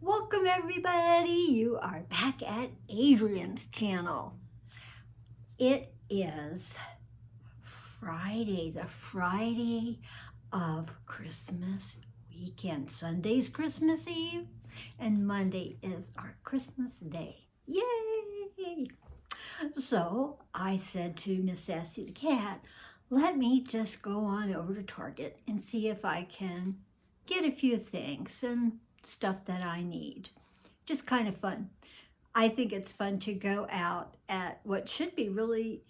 Welcome everybody, you are back at Adrian's channel. It is Friday, the Friday of Christmas weekend. Sunday's Christmas Eve and Monday is our Christmas Day. Yay! So I said to Miss Sassy the cat, let me just go on over to Target and see if I can get a few things and stuff that I need. Just kind of fun. I think it's fun to go out at what should be really,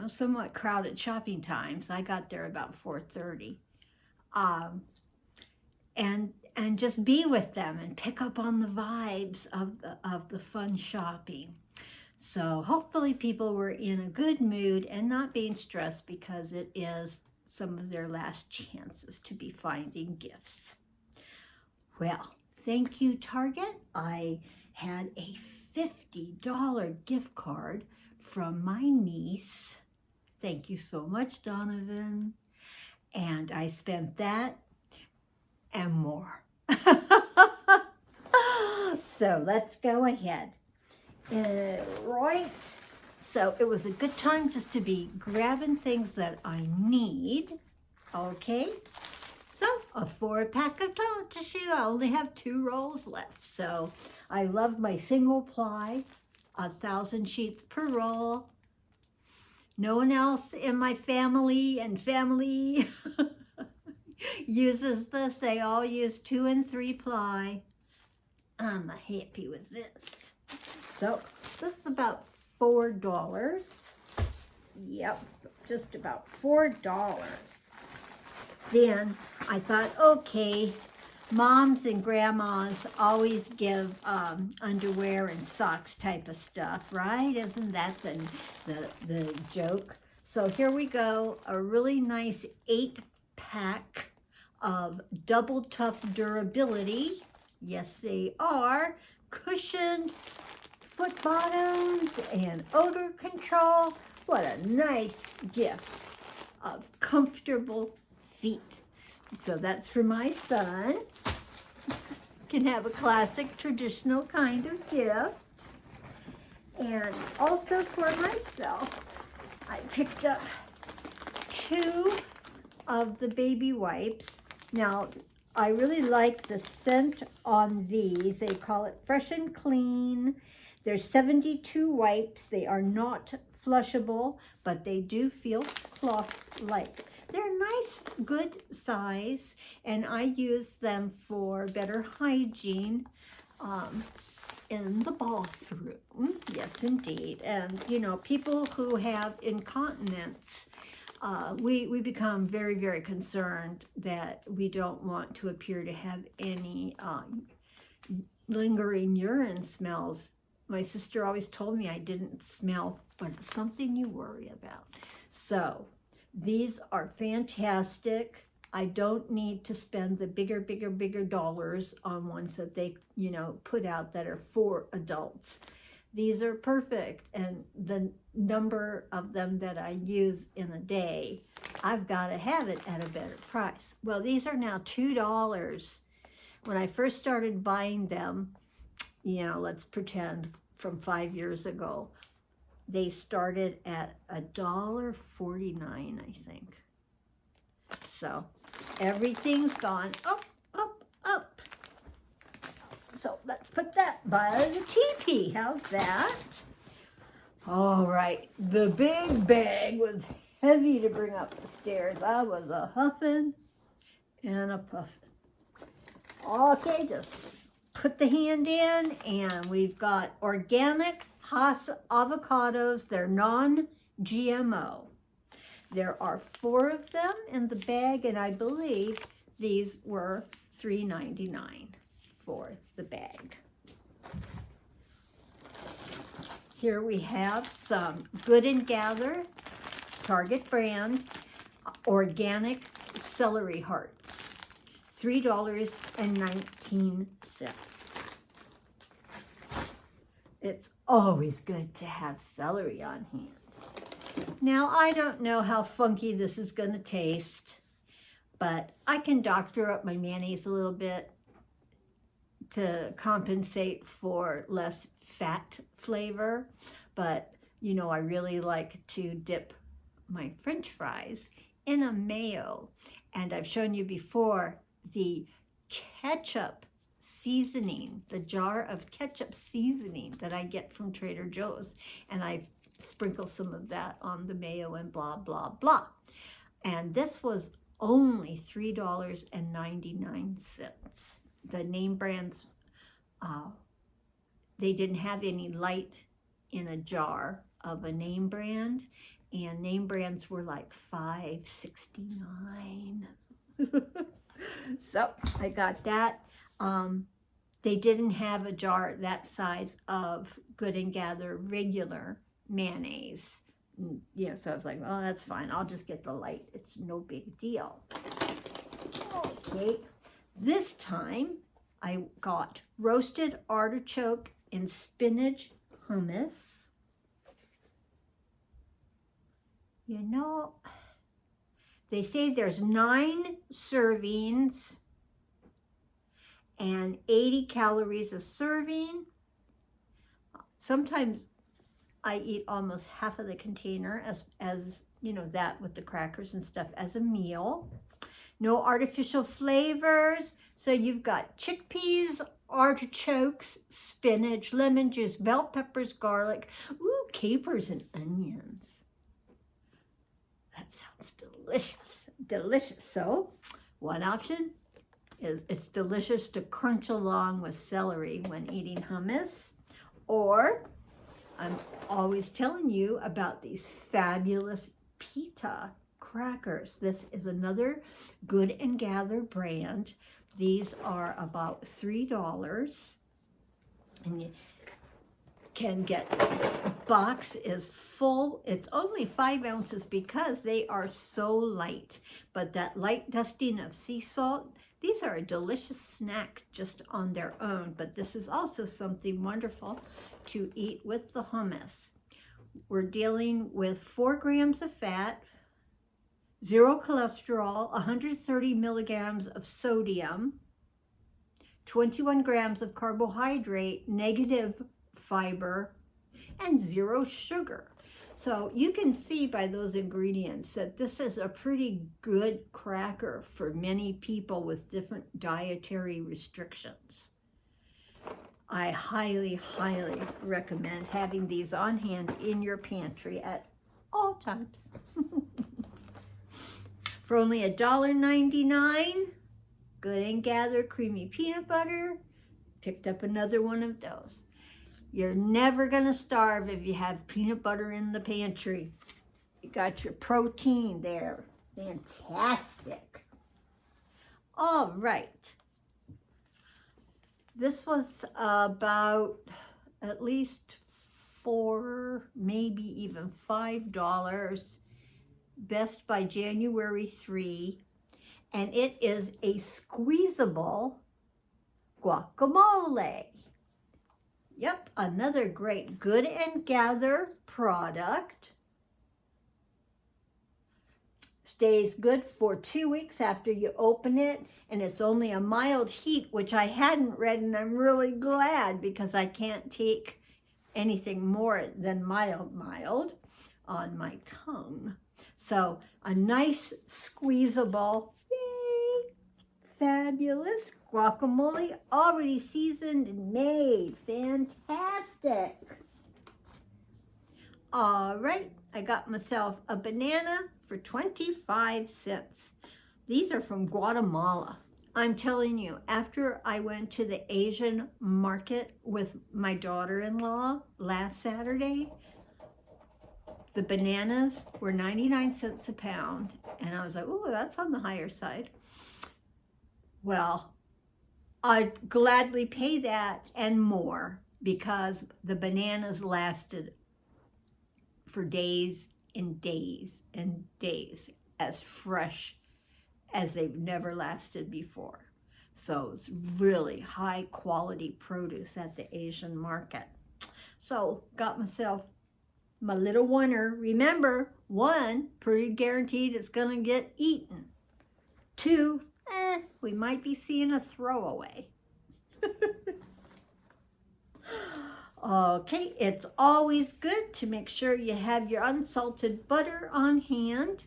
somewhat crowded shopping times. I got there about 4:30. And just be with them and pick up on the vibes of the fun shopping. So hopefully people were in a good mood and not being stressed because it is some of their last chances to be finding gifts. Well, thank you, Target. I had a $50 gift card from my niece. Thank you so much, Donovan. And I spent that and more. So let's go ahead. Right. So it was a good time just to be grabbing things that I need. Okay. So a 4-pack of toilet tissue. I only have 2 rolls left. So I love my single ply, 1,000 sheets per roll. No one else in my family uses this. They all use 2 and 3 ply. I'm happy with this. So this is about $4. Yep, just about $4. Then I thought, okay, moms and grandmas always give underwear and socks type of stuff, right? Isn't that the joke? So here we go, a really nice 8-pack of double tough durability. Yes, they are. Cushioned foot bottoms and odor control. What a nice gift of comfortable feet. So that's for my son. Can have a classic traditional kind of gift. And also for myself, I picked up 2 of the baby wipes. Now, I really like the scent on these. They call it Fresh and Clean. There's 72 wipes. They are not flushable, but they do feel cloth-like. They're nice, good size, and I use them for better hygiene in the bathroom. Yes, indeed. And, people who have incontinence, we become very, very concerned that we don't want to appear to have any lingering urine smells. My sister always told me I didn't smell, but it's something you worry about. So these are fantastic. I don't need to spend the bigger dollars on ones that they, put out that are for adults. These are perfect, and the number of them that I use in a day, I've got to have it at a better price. Well, these are now $2. When I first started buying them, let's pretend from 5 years ago, they started at $1.49, I think. So everything's gone up, up, up. So let's put that by the teepee. How's that? All right, the big bag was heavy to bring up the stairs. I was a huffing and a puffing. Okay, just put the hand in, and we've got organic Hass avocados. They're non-GMO. There are 4 of them in the bag, and I believe these were $3.99 for the bag. Here we have some Good and Gather, Target brand, organic celery hearts, $3.19. It's always good to have celery on hand. Now, I don't know how funky this is going to taste, but I can doctor up my mayonnaise a little bit to compensate for less fat flavor. But, you know, I really like to dip my French fries in a mayo. And I've shown you before the ketchup seasoning, the jar of ketchup seasoning that I get from Trader Joe's. And I sprinkle some of that on the mayo and blah, blah, blah. And this was only $3.99. The name brands, they didn't have any light in a jar of a name brand, and name brands were like $5.69. So I got that. They didn't have a jar that size of Good and Gather regular mayonnaise. You know, so I was like, oh, that's fine. I'll just get the light. It's no big deal. Okay, this time I got roasted artichoke and spinach hummus. You know, they say there's 9 servings and 80 calories a serving. Sometimes I eat almost half of the container as you know, that with the crackers and stuff as a meal. No artificial flavors. So you've got chickpeas, artichokes, spinach, lemon juice, bell peppers, garlic, ooh, capers and onions. That sounds delicious, delicious. So one option is it's delicious to crunch along with celery when eating hummus, or I'm always telling you about these fabulous pita crackers. This is another Good and Gather brand. These are about $3, and you can get, this box is full. It's only 5 ounces because they are so light, but that light dusting of sea salt, these are a delicious snack just on their own, but this is also something wonderful to eat with the hummus. We're dealing with 4 grams of fat, 0 cholesterol, 130 milligrams of sodium, 21 grams of carbohydrate, negative fiber, and 0 sugar. So you can see by those ingredients that this is a pretty good cracker for many people with different dietary restrictions. I highly, highly recommend having these on hand in your pantry at all times. For only $1.99, Good and Gather creamy peanut butter. Picked up another one of those. You're never gonna starve if you have peanut butter in the pantry. You got your protein there. Fantastic. All right. This was about at least $4, maybe even $5. Best by January 3. And it is a squeezable guacamole. Yep, another great Good and Gather product. Stays good for 2 weeks after you open it, and it's only a mild heat, which I hadn't read, and I'm really glad because I can't take anything more than mild on my tongue. So a nice squeezable, yay, fabulous guacamole, already seasoned and made. Fantastic. All right, I got myself a banana for 25 cents. These are from Guatemala. I'm telling you, after I went to the Asian market with my daughter-in-law last Saturday, the bananas were 99 cents a pound. And I was like, oh, that's on the higher side. Well, I'd gladly pay that and more because the bananas lasted for days and days and days, as fresh as they've never lasted before. So it's really high quality produce at the Asian market. So got myself my little oneer. Remember, 1, pretty guaranteed it's gonna get eaten. 2, we might be seeing a throwaway. Okay, it's always good to make sure you have your unsalted butter on hand.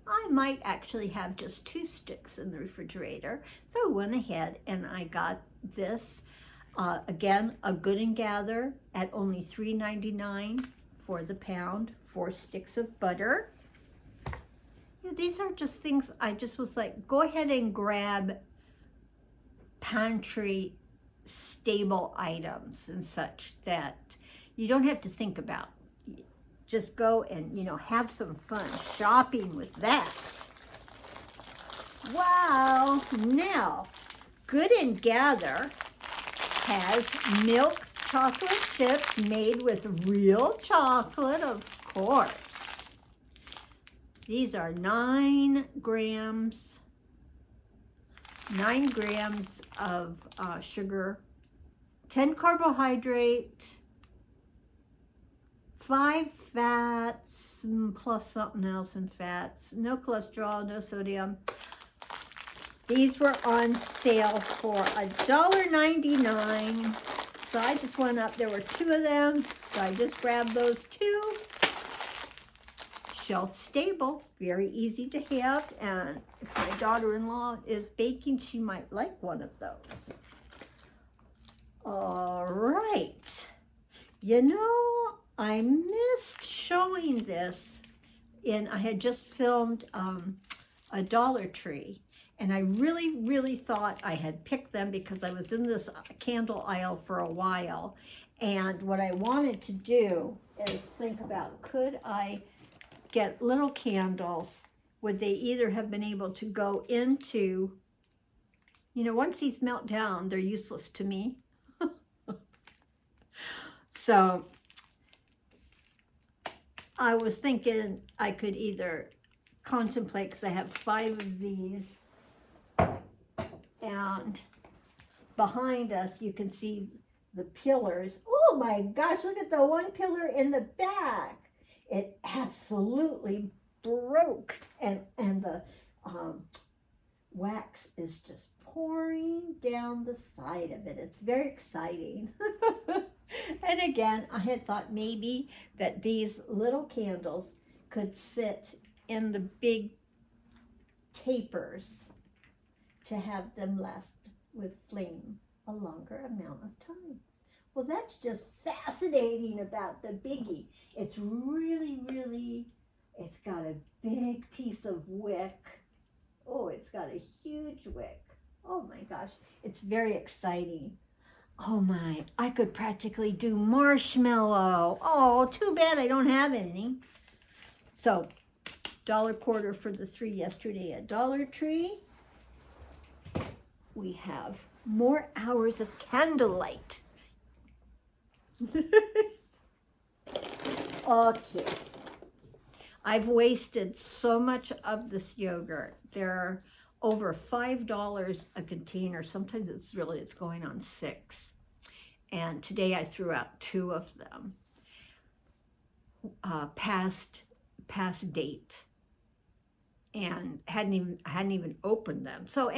I might actually have just 2 sticks in the refrigerator. So I went ahead and I got this, again, a Good and Gather at only $3.99 for the pound, 4 sticks of butter. You know, these are just things I just was like, go ahead and grab pantry stable items and such that you don't have to think about. Just go and, you know, have some fun shopping with that. Wow. Now, Good and Gather has milk chocolate chips made with real chocolate, of course. These are 9 grams of sugar, 10 carbohydrate, 5 fats, plus something else in fats, no cholesterol, no sodium. These were on sale for $1.99. So I just went up, there were 2 of them, so I just grabbed those 2. Shelf stable, very easy to have, and if my daughter-in-law is baking, she might like one of those. All right, you know, I missed showing this I had just filmed a Dollar Tree, and I really thought I had picked them because I was in this candle aisle for a while, and what I wanted to do is think about, could I get little candles? Would they either have been able to go into, you know, once these melt down, they're useless to me. So I was thinking I could either contemplate, because I have 5 of these, and behind us you can see the pillars. Oh my gosh, look at the one pillar in the back. It absolutely broke, and the wax is just pouring down the side of it. It's very exciting. And again, I had thought maybe that these little candles could sit in the big tapers to have them last with flame a longer amount of time. Well, that's just fascinating about the biggie. It's really, it's got a big piece of wick. Oh, it's got a huge wick. Oh my gosh, it's very exciting. Oh my, I could practically do marshmallow. Oh, too bad I don't have any. So, $1.25 for the 3 yesterday at Dollar Tree. We have more hours of candlelight. Okay. I've wasted so much of this yogurt. They're over $5 a container. Sometimes it's going on 6. And today I threw out 2 of them. Past date. And hadn't even opened them. So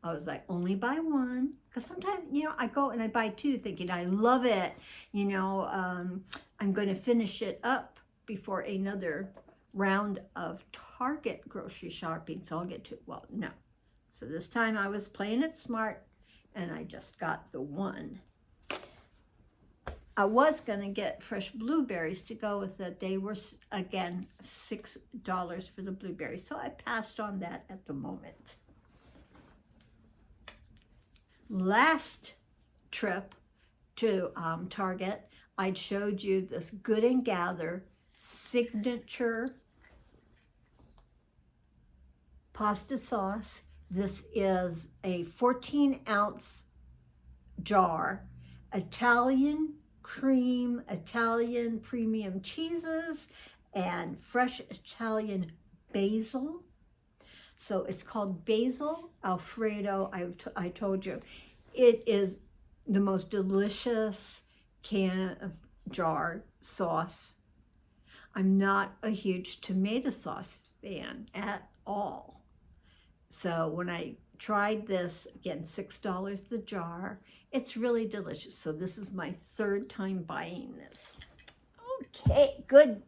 I was like, only buy 1. Because sometimes, you know, I go and I buy 2 thinking I love it. You know, I'm going to finish it up before another round of Target grocery shopping. So I'll get to, well, no. So this time I was playing it smart and I just got the 1. I was going to get fresh blueberries to go with it. They were, again, $6 for the blueberries. So I passed on that at the moment. Last trip to Target, I'd showed you this Good and Gather signature pasta sauce. This is a 14-ounce jar, Italian cream, Italian premium cheeses, and fresh Italian basil. So it's called Basil Alfredo. I told you, it is the most delicious jar sauce. I'm not a huge tomato sauce fan at all. So when I tried this, again, $6 the jar. It's really delicious. So this is my third time buying this. Okay, good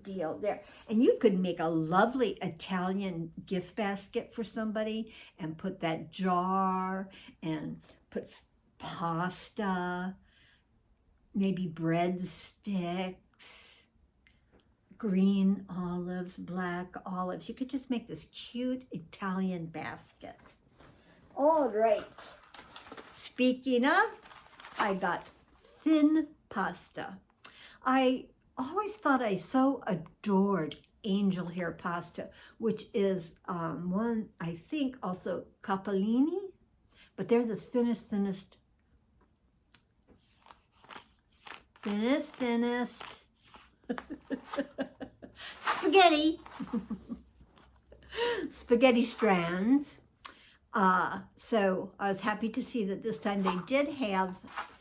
deal there. And you could make a lovely Italian gift basket for somebody and put that jar and put pasta, maybe breadsticks, green olives, black olives. You could just make this cute Italian basket. All right. Speaking of, I got thin pasta. I always thought I so adored angel hair pasta, which is one, I think, also capellini, but they're the thinnest. Spaghetti. Spaghetti strands. So I was happy to see that this time they did have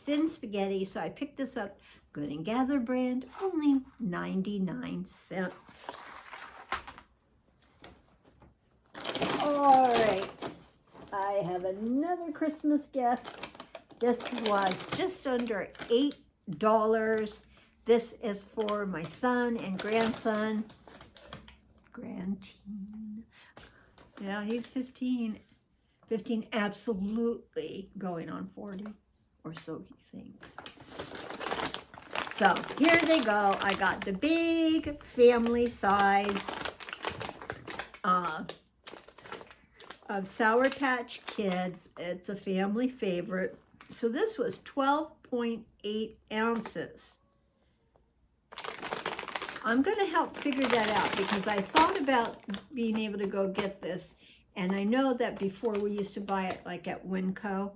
thin spaghetti, so I picked this up. Good and Gather brand, only 99 cents. All right, I have another Christmas gift. This was just under $8. This is for my son and grandson. Grandteen. Yeah, he's 15. 15, absolutely going on 40, or so he thinks. So here they go. I got the big family size of Sour Patch Kids. It's a family favorite. So this was 12.8 ounces. I'm going to help figure that out because I thought about being able to go get this. And I know that before we used to buy it like at Winco.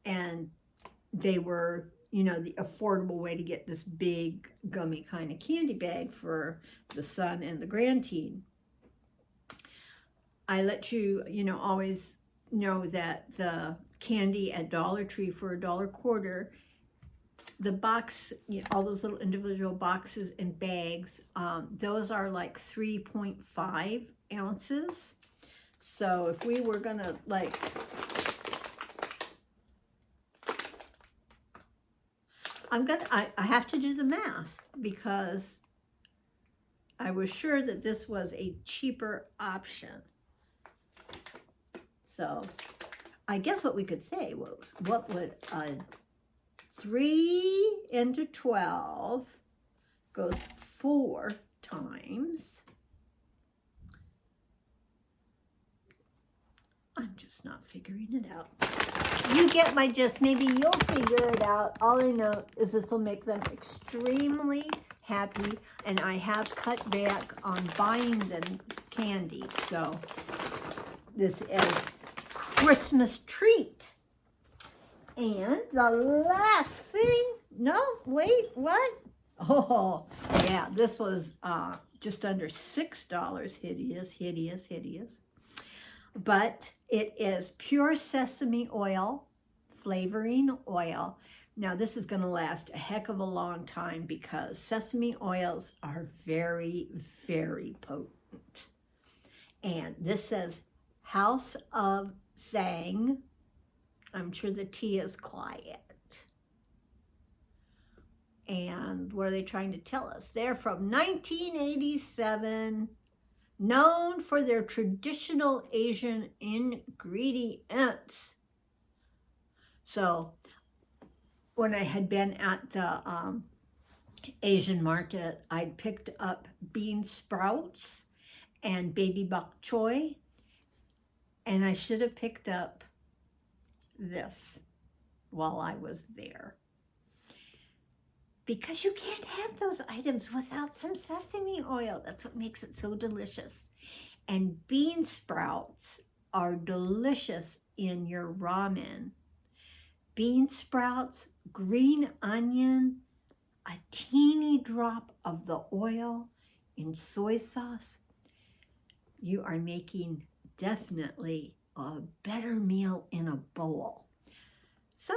And they were, you know, the affordable way to get this big gummy kind of candy bag for the son and the grandteen. I let you, you know, always know that the candy at Dollar Tree for $1.25, the box, you know, all those little individual boxes and bags, those are like 3.5 ounces. So if we were gonna like, I have to do the math because I was sure that this was a cheaper option. So I guess what we could say was, what would 3 into 12 goes 4 times. I'm just not figuring it out. You get my gist. Maybe you'll figure it out. All I know is this will make them extremely happy, and I have cut back on buying them candy. So this is Christmas treat. And the last thing, no, wait, what? Oh, yeah, this was just under $6. Hideous. But it is pure sesame oil, flavoring oil. Now, this is going to last a heck of a long time because sesame oils are very, very potent. And this says House of Zhang. I'm sure the T is quiet. And what are they trying to tell us? They're from 1987, known for their traditional Asian ingredients. So when I had been at the Asian market, I picked up bean sprouts and baby bok choy, and I should have picked up this while I was there. Because you can't have those items without some sesame oil. That's what makes it so delicious. And bean sprouts are delicious in your ramen. Bean sprouts, green onion, a teeny drop of the oil in soy sauce. You are making definitely a better meal in a bowl. So,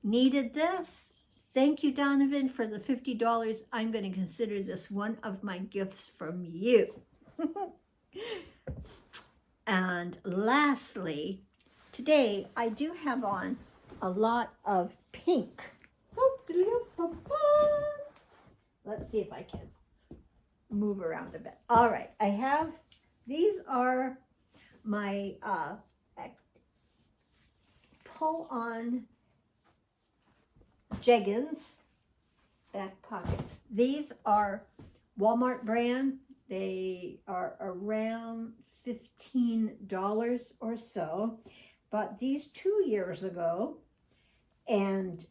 needed this. Thank you, Donovan, for the $50. I'm going to consider this one of my gifts from you. And lastly, today I do have on a lot of pink. Let's see if I can move around a bit. All right, I have, these are my pull-on jeggings, back pockets. These are Walmart brand. They are around $15 or so. Bought these 2 years ago, and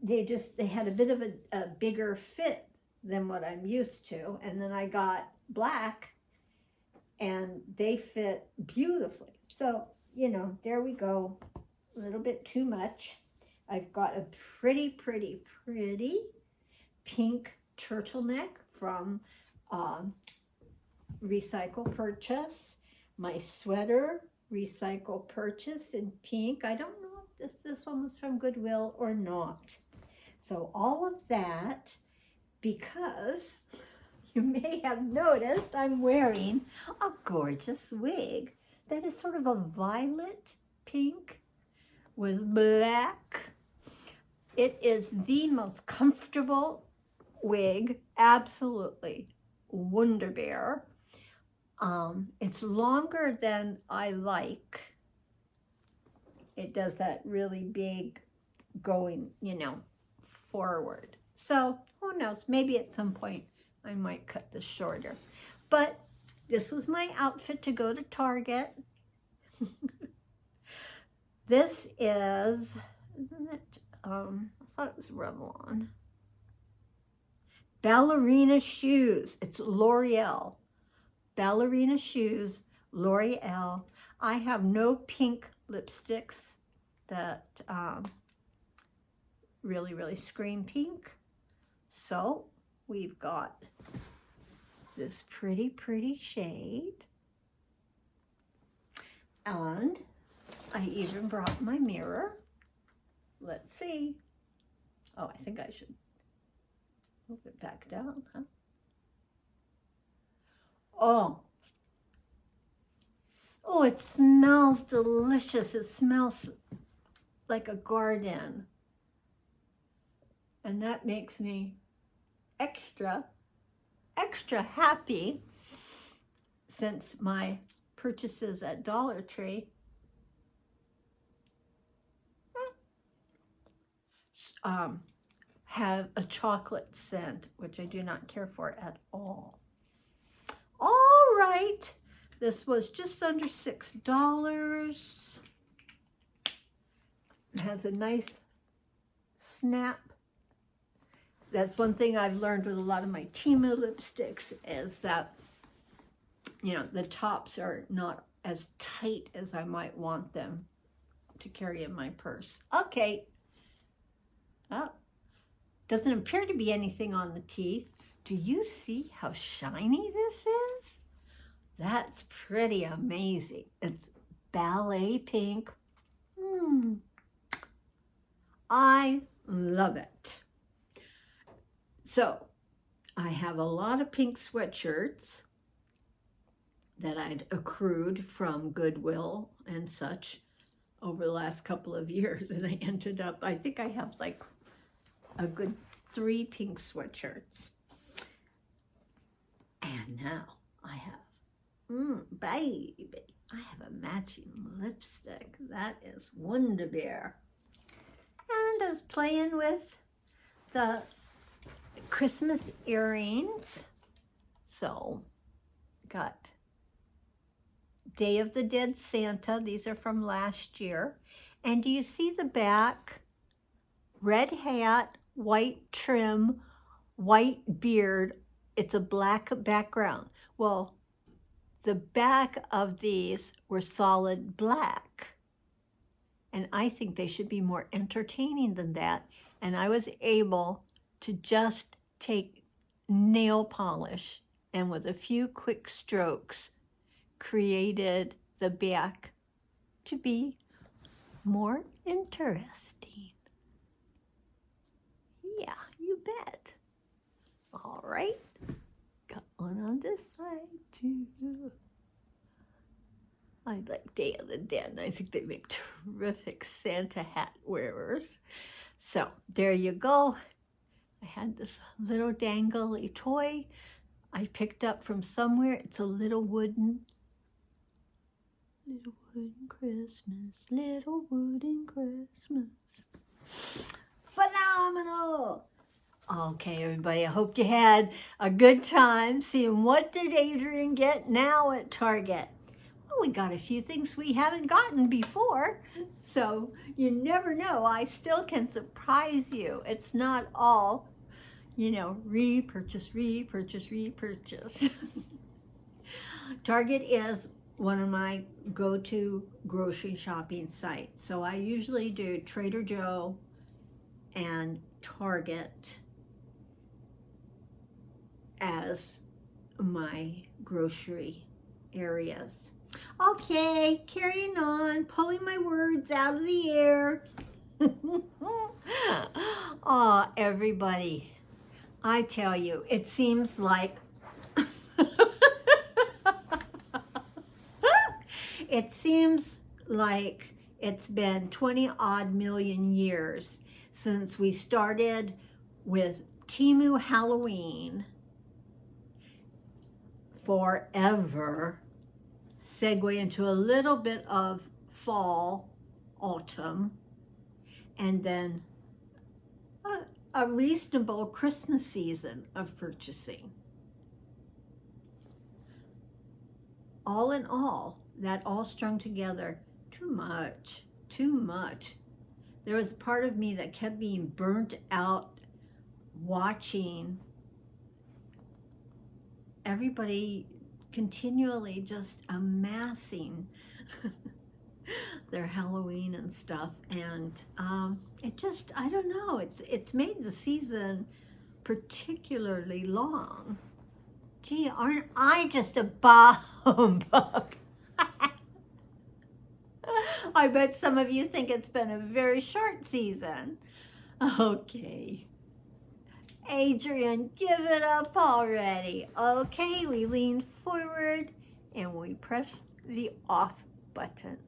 they had a bit of a bigger fit than what I'm used to. And then I got black, and they fit beautifully. So, you know, there we go. A little bit too much. I've got a pretty pink turtleneck from Recycle Purchase. My sweater, Recycle Purchase in pink. I don't know if this one was from Goodwill or not. So all of that, because you may have noticed I'm wearing a gorgeous wig that is sort of a violet pink with black. It is the most comfortable wig, absolutely wonderbear. It's longer than I like. It does that really big going, you know, forward. So who knows, maybe at some point I might cut this shorter. But this was my outfit to go to Target. This is, isn't it? I thought it was Revlon. Ballerina shoes. It's Loreal. Ballerina shoes, Loreal. I have no pink lipsticks that really scream pink. So we've got this pretty shade. And I even brought my mirror. Let's see. Oh, I think I should move it back down, huh? Oh, it smells delicious. It smells like a garden. And that makes me extra happy, since my purchases at Dollar Tree have a chocolate scent, which I do not care for at all. All right, this was just under $6. It has a nice snap. That's one thing I've learned with a lot of my Temu lipsticks, is that, you know, the tops are not as tight as I might want them to carry in my purse. Okay. Oh, doesn't appear to be anything on the teeth. Do you see how shiny this is? That's pretty amazing. It's Ballet Pink. I love it. So I have a lot of pink sweatshirts that I'd accrued from Goodwill and such over the last couple of years, and I ended up, I think I have like a good 3 pink sweatshirts. And now I have, baby, I have a matching lipstick. That is wonderbear. And I was playing with the Christmas earrings. So got Day of the Dead Santa. These are from last year. And do you see the back? Red hat, white trim, white beard. It's a black background. Well, the back of these were solid black. And I think they should be more entertaining than that. And I was able to just take nail polish and with a few quick strokes created the back to be more interesting. Yeah, you bet. All right, got one on this side too. I like Day of the Dead, and I think they make terrific Santa hat wearers. So there you go. I had this little dangly toy I picked up from somewhere. It's a little wooden Christmas, little wooden Christmas. Phenomenal! Okay, everybody, I hope you had a good time seeing what did Adrian get now at Target. Well, we got a few things we haven't gotten before, so you never know. I still can surprise you. It's not all, you know, repurchase. Target is one of my go-to grocery shopping sites. So I usually do Trader Joe and Target as my grocery areas. Okay, carrying on, pulling my words out of the air. Oh, everybody, I tell you, it seems like it seems like it's been 20 odd million years since we started with Temu Halloween. Forever, segue into a little bit of fall, autumn, and then a reasonable Christmas season of purchasing. All in all, that all strung together, too much. There was a part of me that kept being burnt out watching everybody continually just amassing their Halloween and stuff, and it just, I don't know, it's made the season particularly long. Gee, aren't I just a humbug? I bet some of you think it's been a very short season. Okay. Adrian, give it up already. Okay, we lean forward and we press the off button.